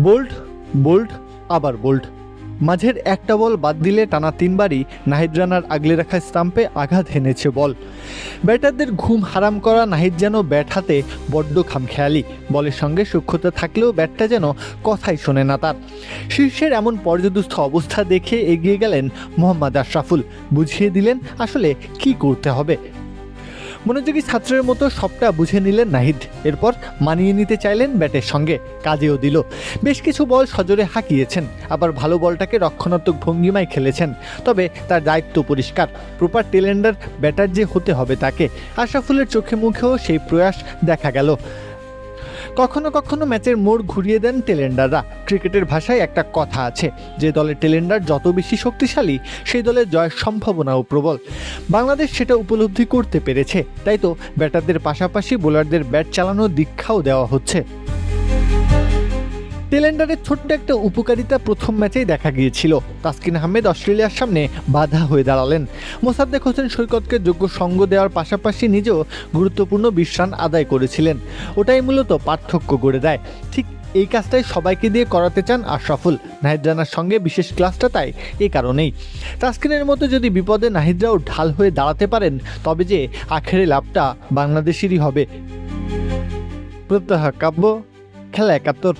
Bold bold আবার bold. মাঝের একটা বল বাদ দিলে টানা 3বারই নাহিদ রানার আগলে রাখা স্টাম্পে আঘাত হেনেছে বল। ব্যাটারদের ঘুম হারাম করা নাহিদ যেন ব্যাট হাতে বড্ড খামখেয়ালি। বলের সঙ্গে সূক্ষ্মতা থাকলেও ব্যাটটা যেন কথাই শোনে না তার। শীর্ষের এমন পর্যদুস্থ অবস্থা দেখে এগিয়ে গেলেন মোহাম্মদ আশরাফুল। বুঝিয়ে দিলেন আসলে কি করতে হবে। মনোযোগী ছাত্রের মতো সবটা বুঝে নিলেন নাহিদ। এরপর মানিয়ে নিতে চাইলেন ব্যাটের সঙ্গে, কাজেও দিল। বেশ কিছু বল সজোরে হাঁকিয়েছেন, আবার ভালো বলটাকে রক্ষণাত্মক ভঙ্গিমায় খেলেছেন। তবে তার দায়িত্ব পরিষ্কার, প্রপার টেলেন্ডার ব্যাটার যে হতে হবে তাকে। আশরাফুলের চোখে মুখেও সেই প্রয়াস দেখা গেল। কখনো কখনো ম্যাচের মোড় ঘুরিয়ে দেন টেলেন্ডাররা। ক্রিকেটের ভাষায় একটা কথা আছে, যে দলের টেলেন্ডার যত বেশি শক্তিশালী সেই দলের জয়ের সম্ভাবনাও প্রবল। বাংলাদেশ সেটা উপলব্ধি করতে পেরেছে, তাই তো ব্যাটারদের পাশাপাশি বোলারদের ব্যাট চালানোর দীক্ষাও দেওয়া হচ্ছে। টেলেন্ডারের ছোট্ট একটা উপকারিতা প্রথম ম্যাচেই দেখা গিয়েছিল। তাসকিন আহমেদ অস্ট্রেলিয়ার সামনে বাধা হয়ে দাঁড়ালেন। মোসাদ্দেক হোসেন সৈকতকে যোগ্য সঙ্গ দেওয়ার পাশাপাশি নিজেও গুরুত্বপূর্ণ 20 রান আদায় করেছিলেন। ওটাই মূলত পার্থক্য গড়ে দেয়। ঠিক এই কাজটাই সবাইকে দিয়ে করাতে চান আশরাফুল। নাহিদ রানার সঙ্গে বিশেষ ক্লাসটা তাই এই কারণেই। তাসকিনের মতো যদি বিপদে নাহিদরাও ঢাল হয়ে দাঁড়াতে পারেন, তবে যে আখেরে লাভটা বাংলাদেশেরই হবে। প্রত্যাহা কাব্য, খেলা 71।